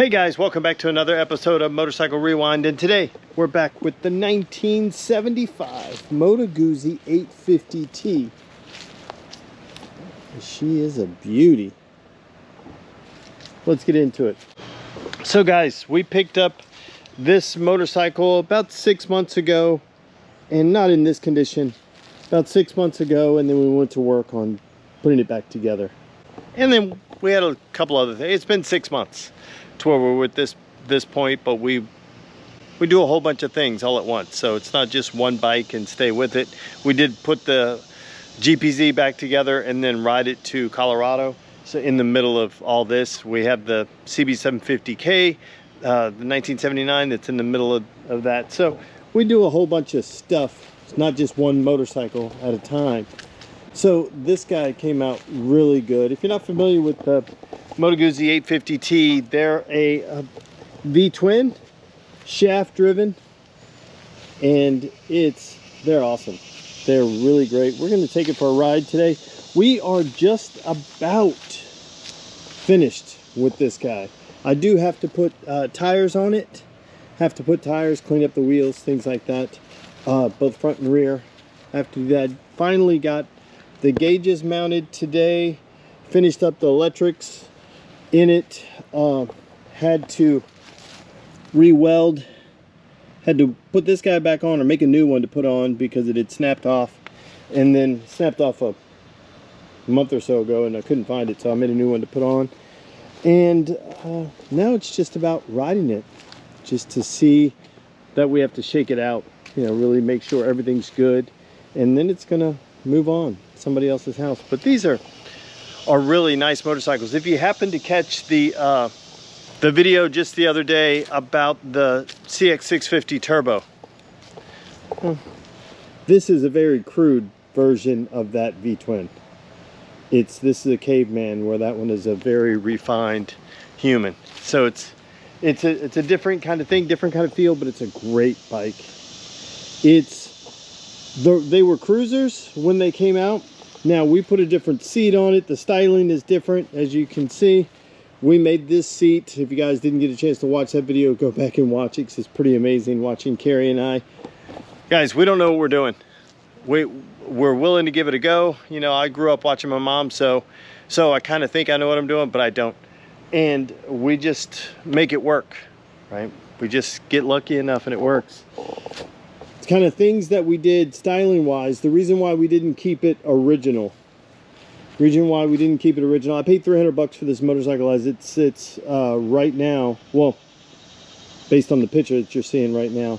Hey guys, welcome back to another episode of Motorcycle Rewind, and today we're back with the 1975 Moto Guzzi 850T. She is a beauty. Let's get into it. So guys, we picked up this motorcycle about 6 months ago, and not in this condition, about 6 months ago, and then we went to work on putting it back together. And then we had a couple other things. It's been 6 months to where we're at this point, but we do a whole bunch of things all at once, so it's not just one bike and stay with it. We did put the GPZ back together and then ride it to Colorado. So in the middle of all this, we have the CB750K, the 1979 that's in the middle of that. So we do a whole bunch of stuff. It's not just one motorcycle at a time. So this guy came out really good. If you're not familiar with the Moto Guzzi 850T, they're a V-twin, shaft driven, and they're awesome. They're really great. We're going to take it for a ride today. We are just about finished with this guy. I do have to put tires on it. Have to put tires, clean up the wheels, things like that. Both front and rear. I have to do that. Finally got the gauges mounted today. Finished up the electrics in it. Had to re-weld. Had to put this guy back on or make a new one to put on because it had snapped off, and then snapped off a month or so ago, and I couldn't find it, so I made a new one to put on. And now it's just about riding it, just to see that we have to shake it out, you know, really make sure everything's good, and then it's gonna move on to somebody else's house. But these are really nice motorcycles. If you happen to catch the video just the other day about the CX650 Turbo, this is a very crude version of that V-twin. This is a caveman, where that one is a very refined human. So it's a different kind of thing, different kind of feel, but it's a great bike. They were cruisers when they came out. Now we put a different seat on it. The styling is different, as you can see. We made this seat. If you guys didn't get a chance to watch that video, go back and watch it, because it's pretty amazing watching Carrie and I. Guys, we don't know what we're doing. We're willing to give it a go. You know, I grew up watching my mom, so I kind of think I know what I'm doing, but I don't. And we just make it work, right? We just get lucky enough and it works. It's kind of things that we did styling wise. The reason why we didn't keep it original. I paid 300 bucks for this motorcycle as it sits right now. Well, based on the picture that you're seeing right now,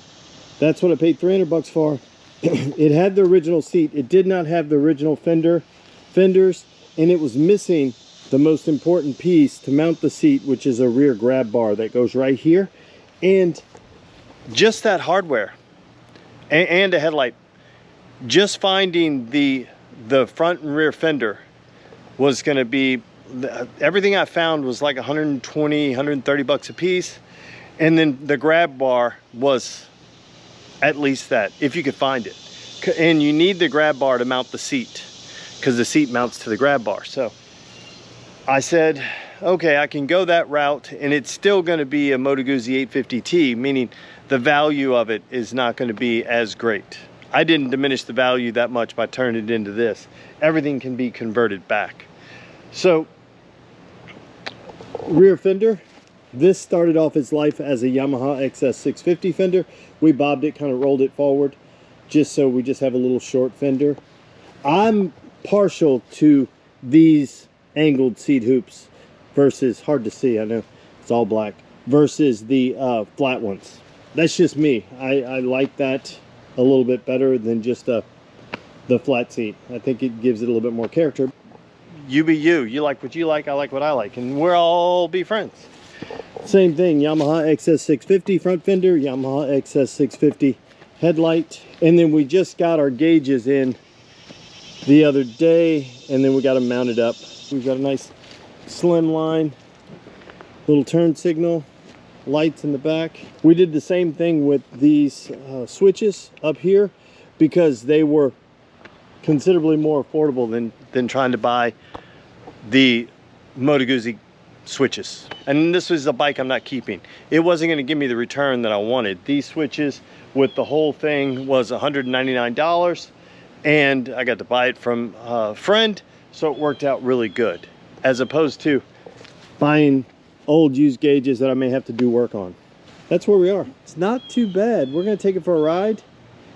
that's what I paid 300 bucks for. It had the original seat. It did not have the original fenders, and it was missing the most important piece to mount the seat, which is a rear grab bar that goes right here, and just that hardware and a headlight. Just finding the front and rear fender was going to be, everything I found was like 120, 130 bucks a piece, and then the grab bar was at least that, if you could find it. And you need the grab bar to mount the seat, because the seat mounts to the grab bar. So I said, okay, I can go that route, and it's still going to be a Moto Guzzi 850T, meaning the value of it is not going to be as great. I didn't diminish the value that much by turning it into this. Everything can be converted back. So rear fender, this started off its life as a Yamaha XS650 fender. We bobbed it, kind of rolled it forward, just so we just have a little short fender. I'm partial to these angled seat hoops versus, hard to see, I know it's all black, versus the flat ones. That's just me. I like that a little bit better than just the flat seat. I think it gives it a little bit more character. You be you. You like what you like, I like what I like, and we'll all be friends. Same thing, Yamaha XS650 front fender, Yamaha XS650 headlight. And then we just got our gauges in the other day, and then we got them mounted up. We've got a nice slim line, little turn signal, lights in the back. We did the same thing with these switches up here, because they were considerably more affordable than trying to buy the Moto Guzzi switches. And this was a bike I'm not keeping. It wasn't going to give me the return that I wanted. These switches with the whole thing was $199, and I got to buy it from a friend, so it worked out really good, as opposed to buying old used gauges that I may have to do work on. That's where we are. It's not too bad. We're going to take it for a ride.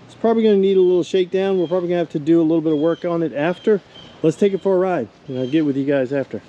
It's probably going to need a little shakedown. We're probably going to have to do a little bit of work on it after. Let's take it for a ride, and I'll get with you guys after.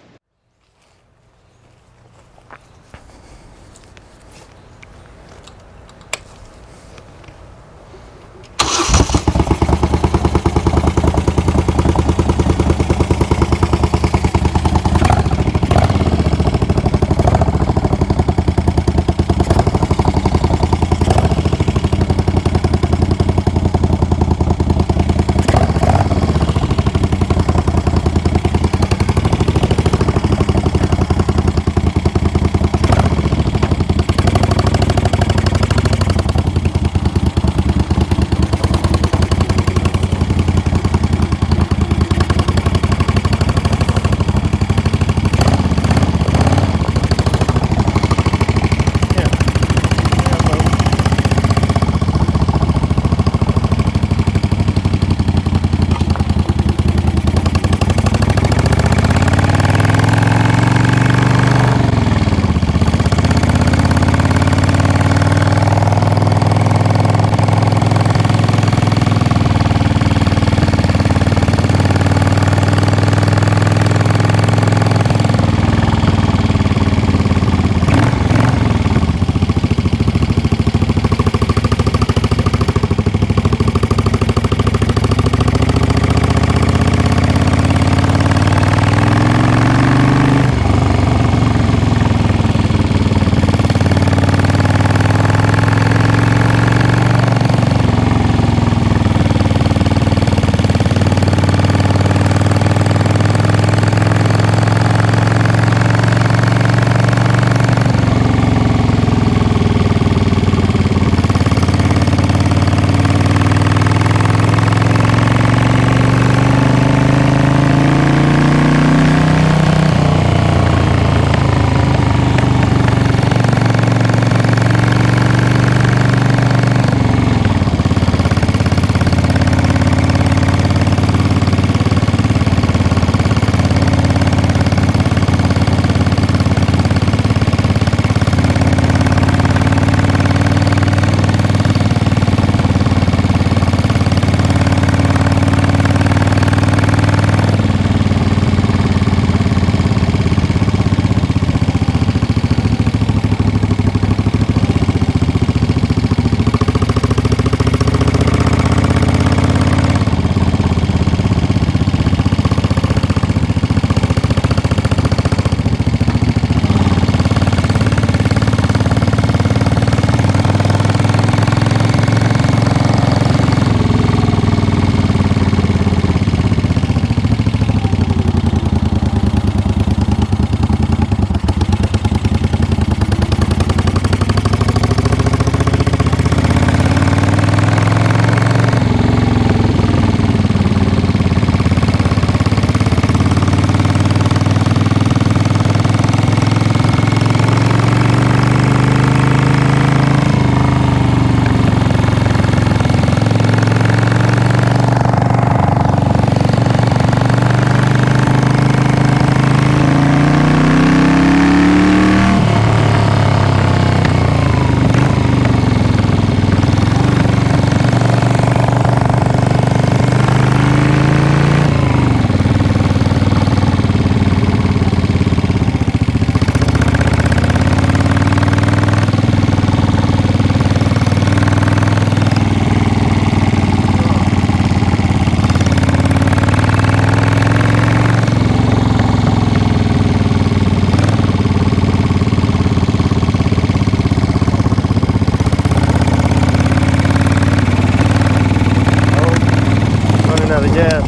gas.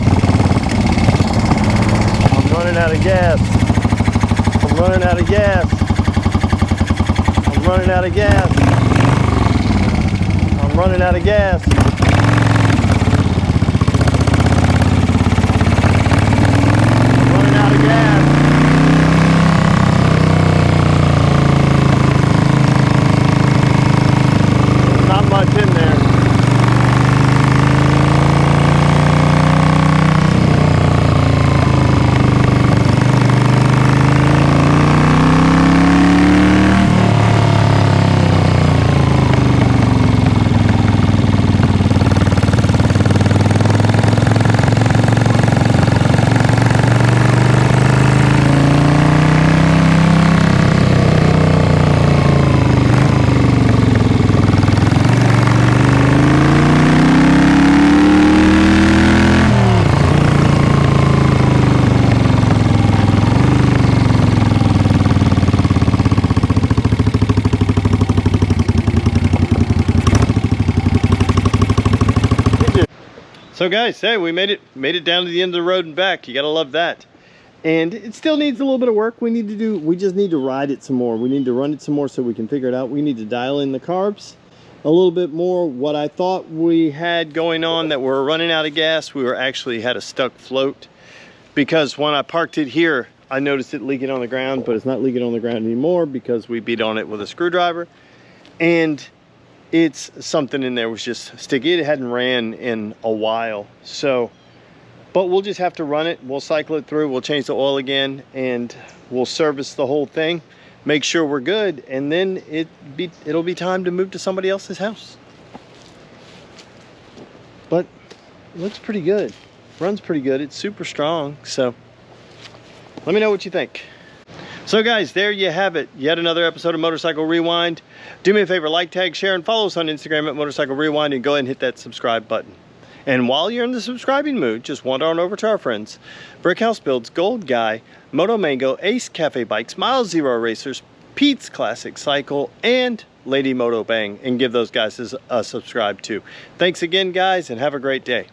I'm running out of gas. I'm running out of gas. I'm running out of gas. I'm running out of gas. pin there. So guys, hey, we made it down to the end of the road and back. You gotta love that. And it still needs a little bit of work. We just need to ride it some more. We need to run it some more so we can figure it out. We need to dial in the carbs a little bit more. What I thought we had going on, that we're running out of gas, we actually had a stuck float, because when I parked it here, I noticed it leaking on the ground, but it's not leaking on the ground anymore because we beat on it with a screwdriver. And it's something in there was just sticky. It hadn't ran in a while. So, but we'll just have to run it. We'll cycle it through. We'll change the oil again, and we'll service the whole thing, make sure we're good, and then it'll be time to move to somebody else's house. But it looks pretty good. Runs pretty good. It's super strong. So let me know what you think. So guys, there you have it. Yet another episode of Motorcycle Rewind. Do me a favor, like, tag, share, and follow us on Instagram at Motorcycle Rewind, and go ahead and hit that subscribe button. And while you're in the subscribing mood, just wander on over to our friends, Brickhouse Builds, Gold Guy, Moto Mango, Ace Cafe Bikes, Mile Zero Racers, Pete's Classic Cycle, and Lady Moto Bang, and give those guys a subscribe too. Thanks again, guys, and have a great day.